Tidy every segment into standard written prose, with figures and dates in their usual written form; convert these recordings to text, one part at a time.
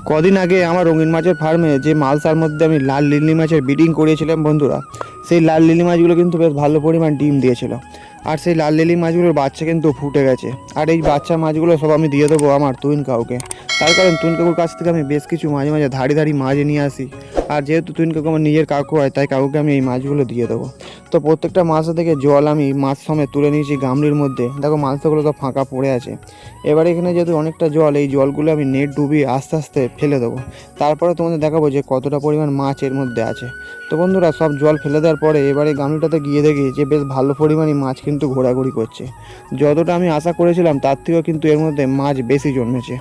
কদিন আগে আমার রঙিন মাছের ফার্মে যে মালসার মধ্যে আমি লাল লিলি মাছের ব্রিডিং করিয়েছিলাম বন্ধুরা, সেই লাল লিলি মাছগুলো কিন্তু বেশ ভালো পরিমাণ ডিম দিয়েছিল। আর সেই লাল লিলি মাছগুলোর বাচ্চা কিন্তু ফুটে গেছে। আর এই বাচ্চা মাছগুলো সব আমি দিয়ে দেবো আমার তুইন কাউকে। তার কারণ তুইন কাকুর কাছ থেকে আমি বেশ কিছু মাঝে মাঝে ধাড়ি মাছ নিয়ে আসি। আর যেহেতু তুইন কাকু আমার নিজের কাকু হয়, তাই কাকুকে আমি এই মাছগুলো দিয়ে দেবো। তো প্রত্যেকটা মাছ থেকে জল আমি মাছ সমেত তুলে নিয়েছি গামলির মধ্যে। দেখো মাছগুলো তো ফাঁকা পড়ে আছে। এবারে এখানে যেহেতু অনেকটা জল, এই জলগুলো আমি নেট ডুবিয়ে আস্তে আস্তে ফেলে দেবো। তারপরে তোমাদের দেখাবো যে কতটা পরিমাণ মাছ এর মধ্যে আছে। তো বন্ধুরা, সব জল ফেলে দেওয়ার পরে এবারে গামলিটাতে গিয়ে দেখি যে বেশ ভালো পরিমাণে মাছ কিন্তু ঘোরাঘুরি করছে। যতটা আমি আশা করেছিলাম তার থেকেও কিন্তু এর মধ্যে মাছ বেশি জন্মেছে।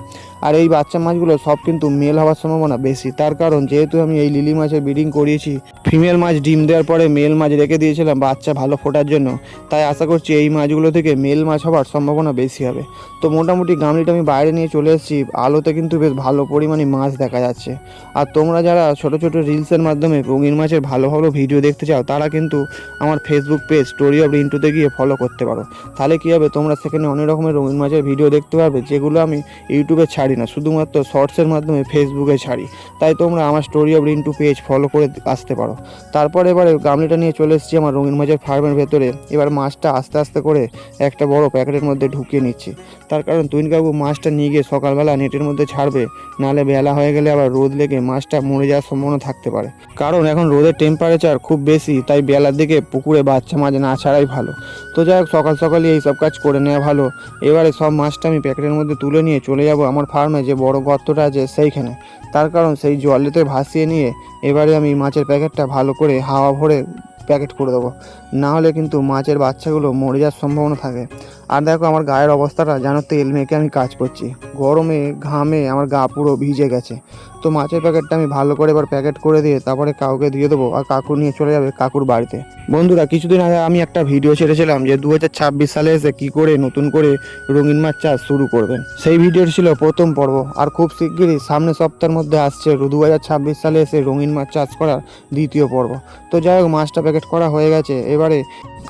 আর এই বাচ্চা মাছগুলো সব কিন্তু মেল হওয়ার সম্ভাবনা বেশি। তার কারণ যেহেতু আমি এই লিলি মাছের ব্রিডিং করিয়েছি, ফিমেল মাছ ডিম দেওয়ার পরে মেল মাছ রেখে দিয়েছিলাম বাচ্চা ভালো ফোটার জন্য, তাই আশা করছি এই মাছগুলো থেকে মেল মাছ হওয়ার সম্ভাবনা বেশি হবে। তো মোটামুটি গামলিটা আমি বাইরে নিয়ে চলে এসেছি। আলোতে কিন্তু বেশ ভালো পরিমাণে মাছ দেখা যাচ্ছে। আর তোমরা যারা ছোটো ছোটো রিলসের মাধ্যমে রঙিন মাছের ভালো ভালো ভিডিও দেখতে চাও, তারা কিন্তু আমার ফেসবুক পেজ স্টোরি অফ রিন্টুতে গিয়ে ফলো করতে পারো। তাহলে কী হবে, তোমরা সেখানে অনেক রকমের রঙিন মাছের ভিডিও দেখতে পারবে, যেগুলো আমি ইউটিউবে ছাড়ি না, শুধুমাত্র শর্টসের মাধ্যমে ফেসবুকে ছাড়ি। তাই তোমরা আমার story of Rintu page follow করে আসতে পারো। তারপর এবারে গামলিটা নিয়ে চলে এসেছি আমার রঙিন মাছের ফার্মের ভেতরে। এবার মাছটা আস্তে আস্তে করে একটা বড় প্যাকেটের মধ্যে ঢুকিয়ে নিচ্ছি। তার কারণ তুইন কাকু মাছটা নিয়ে গিয়ে সকালবেলা নেটের মধ্যে ছাড়বে, নাহলে বেলা হয়ে গেলে আবার রোদ লেগে মাছটা মরে যাওয়ার সম্ভাবনা থাকতে পারে। কারণ এখন রোদের টেম্পারেচার খুব বেশি, তাই বেলার দিকে পুকুরে বাচ্চা মাছ না ছাড়াই ভালো। তো যাই হোক, সকাল সকালই এই সব কাজ করে নেওয়া ভালো। এবারে সব মাছটা আমি প্যাকেটের মধ্যে তুলে নিয়ে চলে যাব আমার ফার্মে যে বড় গর্তটা আছে সেইখানে। তার কারণ সেই জলেতে ভাসিয়ে নিয়ে এবারে আমি মাছের প্যাকেটটা ভালো করে হাওয়া ভরে প্যাকেট করে দেবো, না হলে কিন্তু মাছের বাচ্চাগুলো মরে যাওয়ার সম্ভাবনা থাকে। আর দেখো আমার গায়ের অবস্থাটা, জানো তেল মেখে আমি কাজ করছি, গরমে ঘামে আমার গা পুরো ভিজে গেছে। তো মাছের প্যাকেটটা আমি ভালো করে এবার প্যাকেট করে দিয়ে তারপরে কাউকে দিয়ে দেবো, আর কাকু নিয়ে চলে যাবে কাকুর বাড়িতে। বন্ধুরা, কিছুদিন আগে আমি একটা ভিডিও ছেড়েছিলাম যে 2026 সালে এসে কী করে নতুন করে রঙিন মাছ চাষ শুরু করবেন। সেই ভিডিওটি ছিল প্রথম পর্ব। আর খুব শিগগিরই সামনের সপ্তাহের মধ্যে আসছে 2026 সালে এসে রঙিন মাছ চাষ করার দ্বিতীয় পর্ব। তো যাই হোক, মাছটা প্যাকেট করা হয়ে গেছে। এবারে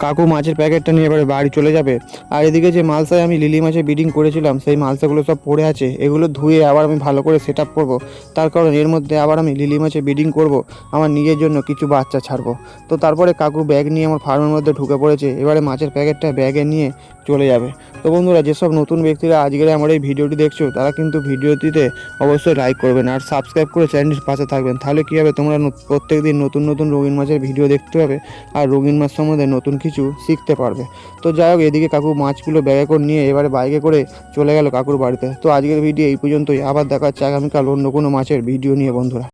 কাকু মাছের প্যাকেটটা নিয়ে এবারে বাড়ি চলে যাবে। আর এদিকে যে মালসায় আমি লিলি মাছের ব্রিডিং করেছিলাম, সেই মালসাগুলো সব পড়ে আছে, এগুলো ধুয়ে আবার আমি ভালো করে সেট আপ করবো। তার কারণ এর মধ্যে আবার আমি লিলি মাছের ব্রিডিং করব, আমার নিজের জন্য কিছু বাচ্চা ছাড়বো। তো তারপরে কাকু ব্যাগ নিয়ে আমার ফার্মের মধ্যে ঢুকে পড়েছে। এবারে মাছের প্যাকেটটা ব্যাগে নিয়ে চলে যাবে। তো বন্ধুরা, যেসব নতুন ব্যক্তিরা আজকের আমার এই ভিডিওটি দেখছো, তারা কিন্তু ভিডিওটিতে অবশ্যই লাইক করবেন আর সাবস্ক্রাইব করে চ্যানেলটির পাশে থাকবেন। তাহলে কী হবে, তোমরা প্রত্যেক দিন নতুন নতুন রঙিন মাছের ভিডিও দেখতে পাবে আর রঙিন মাছ সম্বন্ধে নতুন কিছু শিখতে পারবে। তো যাই হোক, এদিকে কাকু মাছগুলো ব্যাগে করে নিয়ে এবারে বাইকে করে চলে গেল কাকুর বাড়িতে। তো আজকের ভিডিও এই পর্যন্তই। আবার দেখা হচ্ছে আগামীকাল অন্য কোনো মাছের ভিডিও নিয়ে বন্ধুরা।